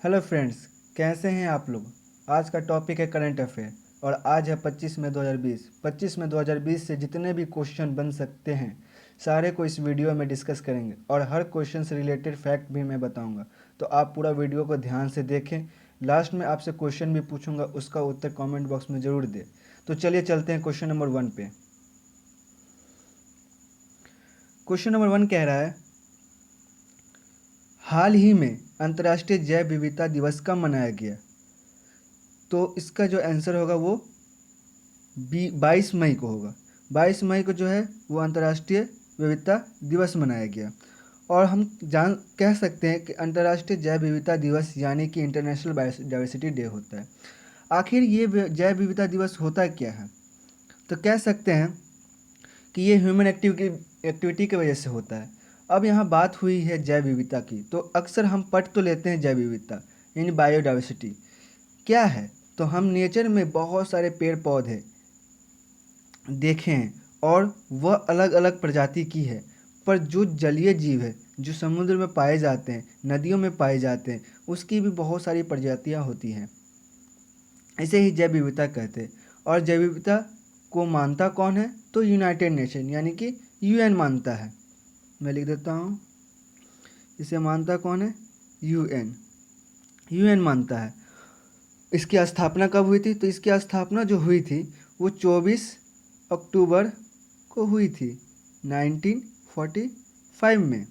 Hello friends, कैसे हैं आप लोग। आज का टॉपिक है करंट अफेयर और आज है 25 मई 2020। 25 मई 2020 से जितने भी क्वेश्चन बन सकते हैं सारे को इस वीडियो में डिस्कस करेंगे और हर क्वेश्चन से रिलेटेड फैक्ट भी मैं बताऊंगा। तो आप पूरा वीडियो को ध्यान से देखें। लास्ट में आपसे क्वेश्चन भी पूछूंगा, उसका उत्तर कमेंट बॉक्स में ज़रूर दें। तो चलिए चलते हैं क्वेश्चन नंबर 1 पे। क्वेश्चन नंबर 1 कह रहा है, हाल ही में अंतर्राष्ट्रीय जैव विविधता दिवस कब मनाया गया। तो इसका जो आंसर होगा वो 22 मई को होगा। 22 मई को जो है वो अंतर्राष्ट्रीय विविधता दिवस मनाया गया। और हम जान कह सकते हैं कि अंतर्राष्ट्रीय जैव विविधता दिवस यानी कि इंटरनेशनल बायोडाइवर्सिटी डे होता है। आखिर ये जैव विविधता दिवस होता क्या है। तो कह सकते हैं कि ये ह्यूमन एक्टिविटी की वजह से होता है। अब यहाँ बात हुई है जैव विविधता की, तो अक्सर हम पढ़ तो लेते हैं जैव विविधता यानी बायोडाइवर्सिटी क्या है। तो हम नेचर में बहुत सारे पेड़ पौधे देखे हैं और वह अलग अलग प्रजाति की है। पर जो जलीय जीव है, जो समुद्र में पाए जाते हैं, नदियों में पाए जाते हैं, उसकी भी बहुत सारी प्रजातियां होती हैं। इसे ही जैव विविधता कहते हैं। और जैव विविधता को मानता कौन है। तो यूनाइटेड नेशन यानी कि यूएन मानता है। मैं लिख देता हूँ, इसे मानता कौन है। यूएन। यूएन मानता है। इसकी स्थापना कब हुई थी। तो इसकी स्थापना जो हुई थी वो 24 अक्टूबर को हुई थी 1945 में।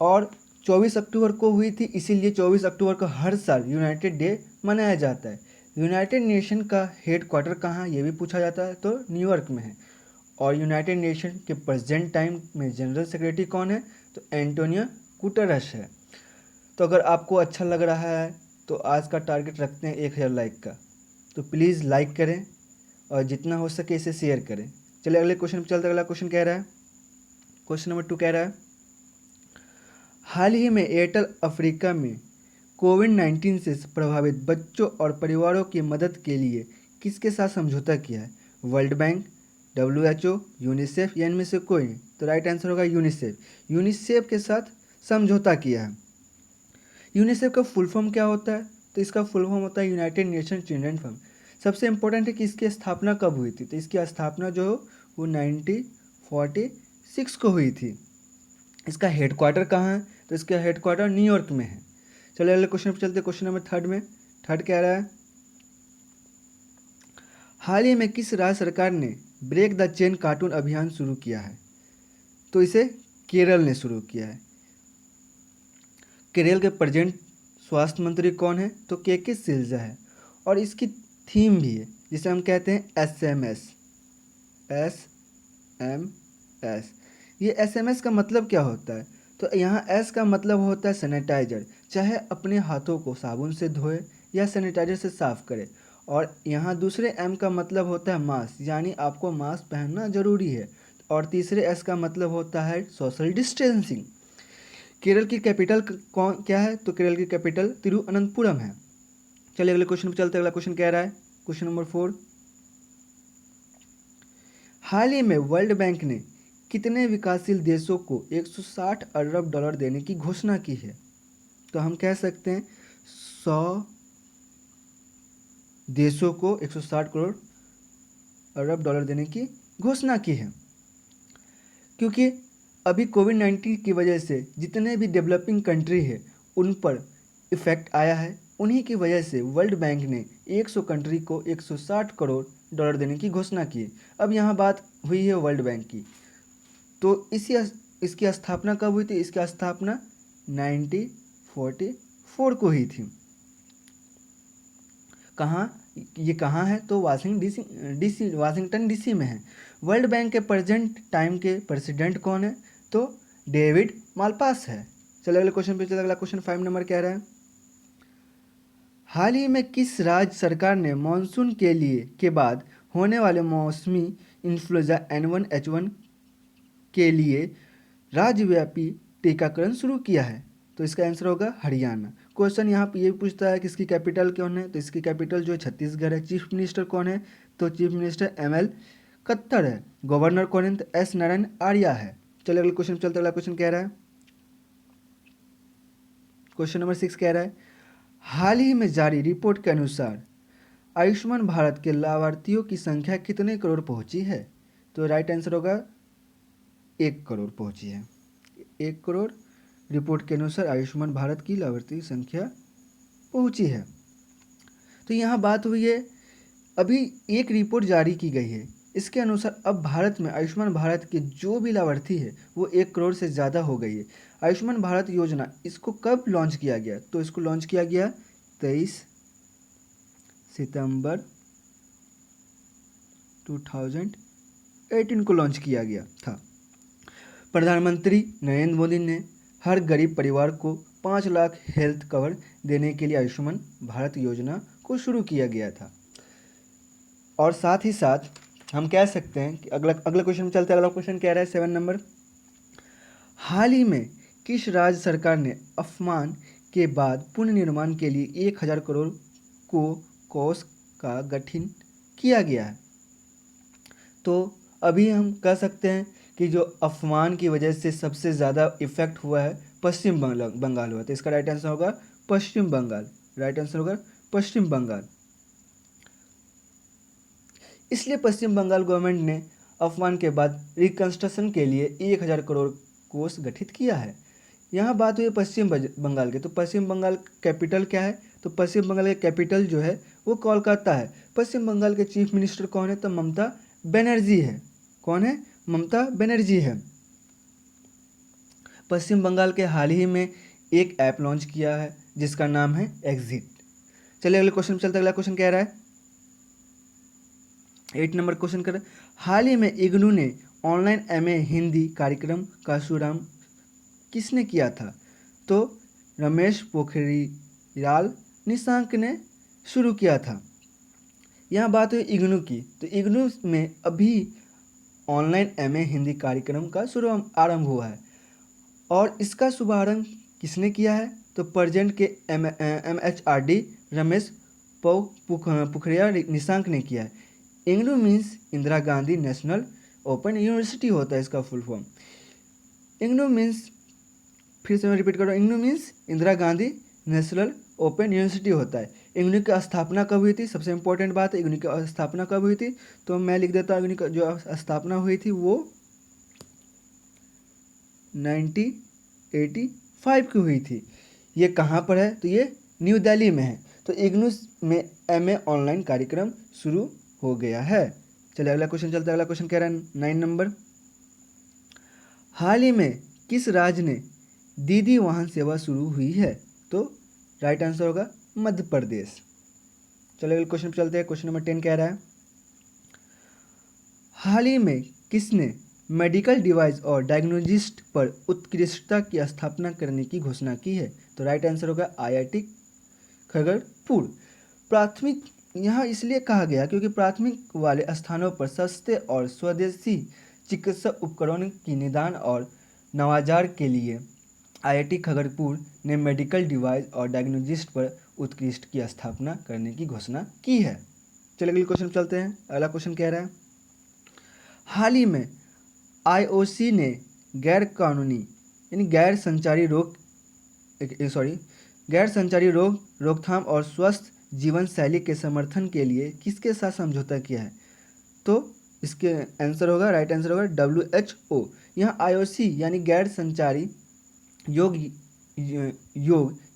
और 24 अक्टूबर को हुई थी, इसीलिए 24 अक्टूबर को हर साल यूनाइटेड डे मनाया जाता है। यूनाइटेड नेशन का हेड क्वार्टर कहाँ है ये भी पूछा जाता है, तो न्यूयॉर्क में है। और यूनाइटेड नेशन के प्रेजेंट टाइम में जनरल सेक्रेटरी कौन है। तो एंटोनियो गुटेरेस है। तो अगर आपको अच्छा लग रहा है तो आज का टारगेट रखते हैं 1000 लाइक का। तो प्लीज़ लाइक करें और जितना हो सके इसे शेयर करें। चलिए अगले क्वेश्चन पर चलते हैं। अगला क्वेश्चन कह रहा है, क्वेश्चन नंबर 2 कह रहा है, हाल ही में एयरटेल अफ्रीका में कोविड-19 से प्रभावित बच्चों और परिवारों की मदद के लिए किसके साथ समझौता किया है। वर्ल्ड बैंक, WHO, यूनिसेफ या इनमें से कोई नहीं। तो राइट आंसर होगा यूनिसेफ। यूनिसेफ के साथ समझौता किया है। यूनिसेफ का फुल फॉर्म क्या होता है। तो इसका फुल फॉर्म होता है यूनाइटेड नेशन चिल्ड्रन फंड। सबसे इंपॉर्टेंट है कि इसकी स्थापना कब हुई थी। तो इसकी स्थापना जो वो 1946 को हुई थी। इसका हेडक्वार्टर कहाँ है। तो इसका हेडक्वार्टर न्यूयॉर्क में है। चलिए अगले क्वेश्चन पर चलते। क्वेश्चन नंबर 3 में थर्ड कह रहा है, हाल ही में किस राज्य सरकार ने ब्रेक द चेन कार्टून अभियान शुरू किया है। तो इसे केरल ने शुरू किया है। केरल के प्रेजेंट स्वास्थ्य मंत्री कौन है। तो के सिल्जा है। और इसकी थीम भी है जिसे हम कहते हैं SMS। SMS। ये SMS का मतलब क्या होता है। तो यहाँ S का मतलब होता है सैनिटाइजर। चाहे अपने हाथों को साबुन से धोए या सैनिटाइजर से साफ करें। और यहाँ दूसरे M का मतलब होता है मास्क, यानी आपको मास्क पहनना जरूरी है। और तीसरे S का मतलब होता है सोशल डिस्टेंसिंग। केरल की कैपिटल कौन क्या है। तो केरल की कैपिटल तिरुवनंतपुरम है। चलिए अगले क्वेश्चन पर चलते हैं। अगला क्वेश्चन कह रहा है, क्वेश्चन नंबर 4, हाल ही में वर्ल्ड बैंक ने कितने विकासशील देशों को 160 अरब डॉलर देने की घोषणा की है। तो हम कह सकते हैं 100 देशों को 160 करोड़ अरब डॉलर देने की घोषणा की है। क्योंकि अभी कोविड-19 की वजह से जितने भी डेवलपिंग कंट्री है उन पर इफ़ेक्ट आया है। उन्हीं की वजह से वर्ल्ड बैंक ने 100 कंट्री को 160 करोड़ डॉलर देने की घोषणा की है। अब यहाँ बात हुई है वर्ल्ड बैंक की। तो इसकी स्थापना कब हुई थी। इसकी स्थापना 1944 को हुई थी। कहाँ ये कहाँ है। तो वाशिंगटन डीसी में है। वर्ल्ड बैंक के प्रेजेंट टाइम के प्रेसिडेंट कौन है। तो डेविड मालपास है। चलिए अगले क्वेश्चन पे चलते। अगला क्वेश्चन 5 नंबर कह रहा है, हाल ही में किस राज्य सरकार ने मानसून के बाद होने वाले मौसमी इन्फ्लुएंजा N1H1 के लिए राज्यव्यापी टीकाकरण शुरू किया है। तो इसका आंसर होगा हरियाणा। क्वेश्चन यहाँ पे ये पूछता है कि इसकी कैपिटल कौन है। तो इसकी कैपिटल जो है छत्तीसगढ़ है। चीफ मिनिस्टर कौन है। तो चीफ मिनिस्टर ML खट्टर है। गवर्नर कौन है। तो S नारायण आर्या है। चलिए अगले क्वेश्चन चलते। अगला क्वेश्चन कह रहा है, क्वेश्चन नंबर 6 कह रहा है, हाल ही में जारी रिपोर्ट के अनुसार आयुष्मान भारत के लाभार्थियों की संख्या कितने करोड़ पहुंची है? तो राइट आंसर होगा 1 करोड़ पहुंची है। 1 करोड़ रिपोर्ट के अनुसार आयुष्मान भारत की लाभार्थी की संख्या पहुंची है। तो यहाँ बात हुई है, अभी एक रिपोर्ट जारी की गई है, इसके अनुसार अब भारत में आयुष्मान भारत के जो भी लाभार्थी है वो 1 करोड़ से ज़्यादा हो गई है। आयुष्मान भारत योजना इसको कब लॉन्च किया गया? तो इसको लॉन्च किया गया 23 सितंबर 2018 को लॉन्च किया गया था। प्रधानमंत्री नरेंद्र मोदी ने हर गरीब परिवार को 5 लाख हेल्थ कवर देने के लिए आयुष्मान भारत योजना को शुरू किया गया था। और साथ ही साथ हम कह सकते हैं कि अगला क्वेश्चन में चलते हैं। अगला क्वेश्चन कह रहा है 7 नंबर, हाल ही में किस राज्य सरकार ने अफमान के बाद पुनर्निर्माण के लिए 1000 करोड़ को कोष का गठन किया गया है? तो अभी हम कह सकते हैं कि जो अफमान की वजह से सबसे ज़्यादा इफेक्ट हुआ है पश्चिम बंगाल हुआ, तो इसका राइट आंसर होगा पश्चिम बंगाल। राइट आंसर होगा पश्चिम बंगाल। इसलिए पश्चिम बंगाल गवर्नमेंट ने अफमान के बाद रिकंस्ट्रक्शन के लिए 1000 करोड़ कोष गठित किया है। यहाँ बात हुई पश्चिम बंगाल के, तो पश्चिम बंगाल कैपिटल क्या है? तो पश्चिम बंगाल का कैपिटल जो है वो कोलकाता है। पश्चिम बंगाल के चीफ मिनिस्टर कौन है? तो ममता बनर्जी है। कौन है? ममता बनर्जी है। पश्चिम बंगाल के हाल ही में एक ऐप लॉन्च किया है जिसका नाम है एग्जिट। चलिए अगले क्वेश्चन चलते। अगला क्वेश्चन कह रहा है 8 नंबर क्वेश्चन कर, हाल ही में इग्नू ने ऑनलाइन एमए हिंदी कार्यक्रम का शुभारंभ किसने किया था? तो रमेश पोखरियाल निशंक ने शुरू किया था। यहाँ बात हुई इग्नू की, तो इग्नू में अभी ऑनलाइन एमए हिंदी कार्यक्रम का आरंभ हुआ है और इसका शुभारंभ किसने किया है? तो प्रेजेंट के MHRD रमेश पोखरियाल निशंक ने किया है। IGNOU means Indira Gandhi national open university होता है इसका फुल फॉर्म। इग्नू मीन्स, फिर से मैं रिपीट कर रहा हूँ, IGNOU means Indira Gandhi national open university होता है। इग्नू की स्थापना कब हुई थी? सबसे इंपॉर्टेंट बात है, इग्नू की स्थापना कब हुई थी? तो मैं लिख देता हूँ, इग्नू की जो स्थापना हुई थी वो 1985 की हुई थी। ये कहाँ पर है? तो ये न्यू दिल्ली में है। तो इग्नू में एमए ऑनलाइन कार्यक्रम शुरू हो गया है। चलिए अगला क्वेश्चन चलता है। अगला क्वेश्चन कह रहा है 9 नंबर, हाल ही में किस राज्य ने दीदी वाहन सेवा शुरू हुई है? तो राइट आंसर होगा मध्य प्रदेश। चलिए अगले क्वेश्चन चलते हैं। क्वेश्चन नंबर 10 कह रहा है, हाल ही में किसने मेडिकल डिवाइस और डायग्नोस्टिक्स पर उत्कृष्टता की स्थापना करने की घोषणा की है? तो राइट आंसर होगा IIT खड़गपुर। प्राथमिक यहाँ इसलिए कहा गया क्योंकि प्राथमिक वाले स्थानों पर सस्ते और स्वदेशी चिकित्सा उपकरणों की निदान और नवाचार के लिए IIT खड़गपुर ने मेडिकल डिवाइस और डायग्नोस्टिक्स पर उत्कृष्ट की स्थापना करने की घोषणा की है। चलिए अगले क्वेश्चन चलते हैं। अगला क्वेश्चन कह रहा है, हाल ही में IOC ने गैर संचारी रोग रोकथाम और स्वस्थ जीवन शैली के समर्थन के लिए किसके साथ समझौता किया है? तो इसके आंसर होगा, राइट आंसर होगा WHO। यहाँ IOC यानी गैर संचारी योग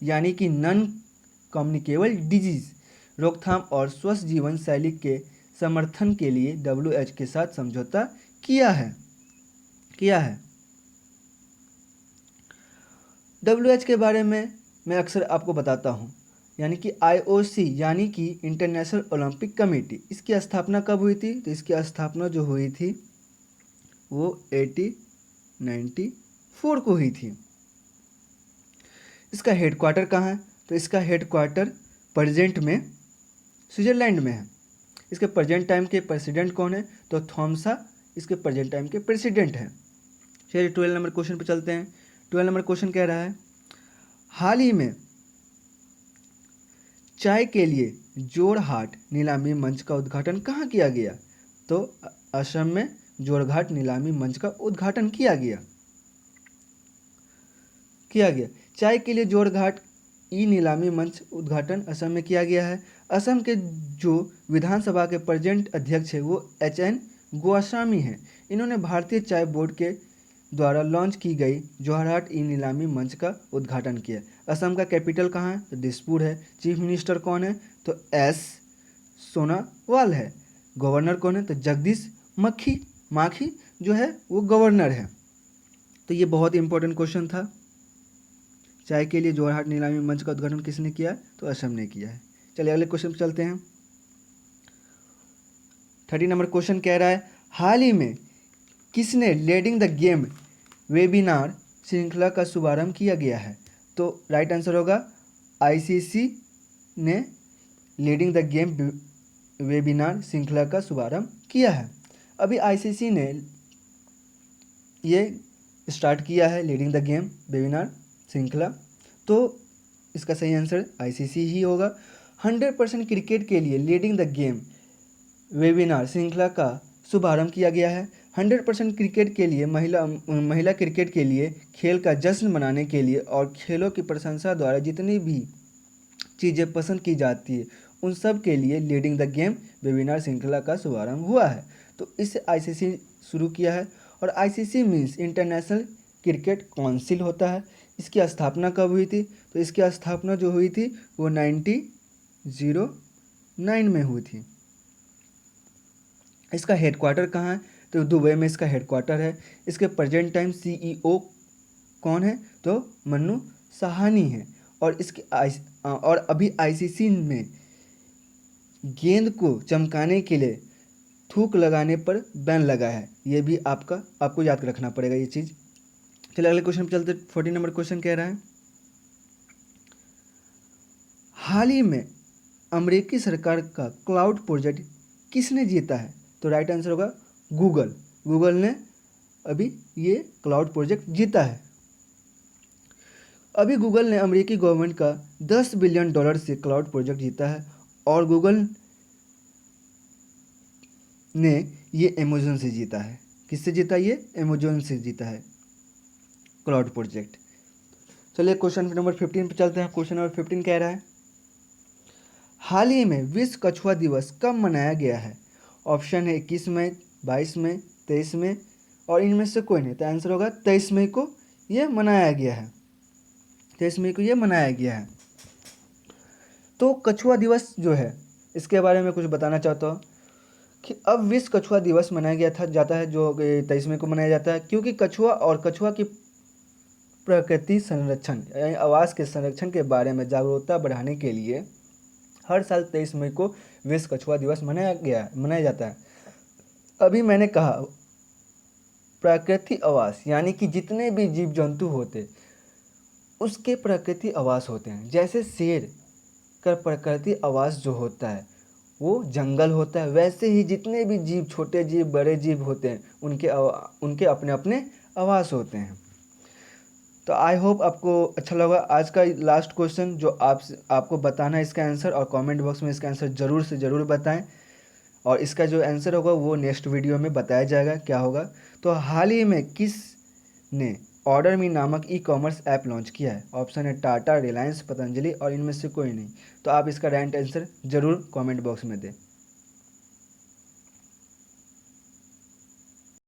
यानी कि नॉन कम्युनिकेबल डिजीज रोकथाम और स्वस्थ जीवन शैली के समर्थन के लिए WHO के साथ समझौता किया है। WHO के बारे में मैं अक्सर आपको बताता हूँ, यानी कि IOC यानी कि इंटरनेशनल ओलंपिक कमेटी, इसकी स्थापना कब हुई थी? तो इसकी स्थापना जो हुई थी वो 1894 को हुई थी। इसका हेडक्वार्टर कहाँ है? तो इसका हेडक्वार्टर प्रेजेंट में स्विट्जरलैंड में है। इसके प्रेजेंट टाइम के प्रेसिडेंट कौन है? तो थॉमसा इसके प्रेजेंट टाइम के प्रेसिडेंट हैं। चलिए 12 नंबर क्वेश्चन पर चलते हैं। 12 नंबर क्वेश्चन कह रहा है, हाल ही में चाय के लिए जोरहाट नीलामी मंच का उद्घाटन कहाँ किया गया? तो असम में जोरहाट नीलामी मंच का उद्घाटन किया गया। चाय के लिए जोरघाट ई नीलामी मंच उद्घाटन असम में किया गया है। असम के जो विधानसभा के प्रेजेंट अध्यक्ष है वो HN गोस्वामी हैं। इन्होंने भारतीय चाय बोर्ड के द्वारा लॉन्च की गई जोरहाट ई नीलामी मंच का उद्घाटन किया। असम का कैपिटल कहाँ है? तो दिसपुर है। चीफ मिनिस्टर कौन है? तो S सोनावाल है। गवर्नर कौन है? तो जगदीश माखी जो है वो गवर्नर है। तो ये बहुत इंपॉर्टेंट क्वेश्चन था। चाय के लिए जोरहाट नीलामी मंच का उद्घाटन किसने किया? तो असम ने किया है। चलिए अगले क्वेश्चन पर चलते हैं। 30 नंबर क्वेश्चन कह रहा है, हाल ही में किसने लीडिंग द गेम वेबिनार श्रृंखला का शुभारंभ किया गया है? तो राइट आंसर होगा ICC ने लीडिंग द गेम वेबिनार श्रृंखला का शुभारंभ किया है। अभी ICC ने ये स्टार्ट किया है लीडिंग द गेम वेबिनार श्रृंखला, तो इसका सही आंसर ICC ही होगा। 100% क्रिकेट के लिए लीडिंग द गेम वेबिनार श्रृंखला का शुभारंभ किया गया है। 100% क्रिकेट के लिए महिला क्रिकेट के लिए खेल का जश्न मनाने के लिए और खेलों की प्रशंसा द्वारा जितनी भी चीज़ें पसंद की जाती है उन सब के लिए लीडिंग द गेम वेबिनार श्रृंखला का शुभारंभ हुआ है। तो इसे ICC शुरू किया है और ICC means international cricket council होता है। इसकी स्थापना कब हुई थी? तो इसकी स्थापना जो हुई थी वो 1909 में हुई थी। इसका हेडक्वार्टर कहाँ है? तो दुबई में इसका हेडक्वार्टर है। इसके प्रेजेंट टाइम CEO कौन है? तो मन्नू साहनी है। और और अभी ICC में गेंद को चमकाने के लिए थूक लगाने पर बैन लगा है। ये भी आपको याद रखना पड़ेगा ये चीज़। चलिए अगले क्वेश्चन पर चलते। 40 नंबर क्वेश्चन कह रहा है, हाल ही में अमेरिकी सरकार का क्लाउड प्रोजेक्ट किसने जीता है? तो राइट आंसर होगा गूगल ने अभी ये क्लाउड प्रोजेक्ट जीता है। अभी गूगल ने अमेरिकी गवर्नमेंट का $10 बिलियन से क्लाउड प्रोजेक्ट जीता है और गूगल ने ये अमेजोन से जीता है। किससे जीता? ये अमेजोन से जीता है क्लाउड प्रोजेक्ट। चलिए क्वेश्चन नंबर 15 पे चलते हैं। क्वेश्चन नंबर 15 कह रहा है, हाल ही में विश्व कछुआ दिवस कब मनाया गया है? ऑप्शन है 21 मई, 22 मई, 23 मई और इनमें से कोई नहीं। तो आंसर होगा 23 मई को ये मनाया गया है। 23 मई को ये मनाया गया है। तो कछुआ दिवस जो है इसके बारे में कुछ बताना चाहता हूँ कि अब विश्व कछुआ दिवस मनाया जाता है जो 23 मई को मनाया जाता है, क्योंकि कछुआ और कछुआ की प्रकृति संरक्षण यानी आवास के संरक्षण के बारे में जागरूकता बढ़ाने के लिए हर साल 23 मई को विश्व कछुआ दिवस मनाया जाता है। अभी मैंने कहा प्राकृतिक आवास यानी कि जितने भी जीव जंतु होते उसके प्राकृतिक आवास होते हैं। जैसे शेर का प्राकृतिक आवास जो होता है वो जंगल होता है, वैसे ही जितने भी जीव, छोटे जीव बड़े जीव होते हैं उनके अपने अपने आवास होते हैं। तो आई होप आपको अच्छा लगा। आज का लास्ट क्वेश्चन जो आपको बताना है इसका आंसर, और कमेंट बॉक्स में इसका आंसर ज़रूर से ज़रूर बताएं और इसका जो आंसर होगा वो नेक्स्ट वीडियो में बताया जाएगा क्या होगा। तो हाल ही में किस ने ऑर्डर मी नामक ई-कॉमर्स ऐप लॉन्च किया है? ऑप्शन है टाटा, रिलायंस, पतंजलि और इनमें से कोई नहीं। तो आप इसका राइट आंसर ज़रूर कमेंट बॉक्स में दें।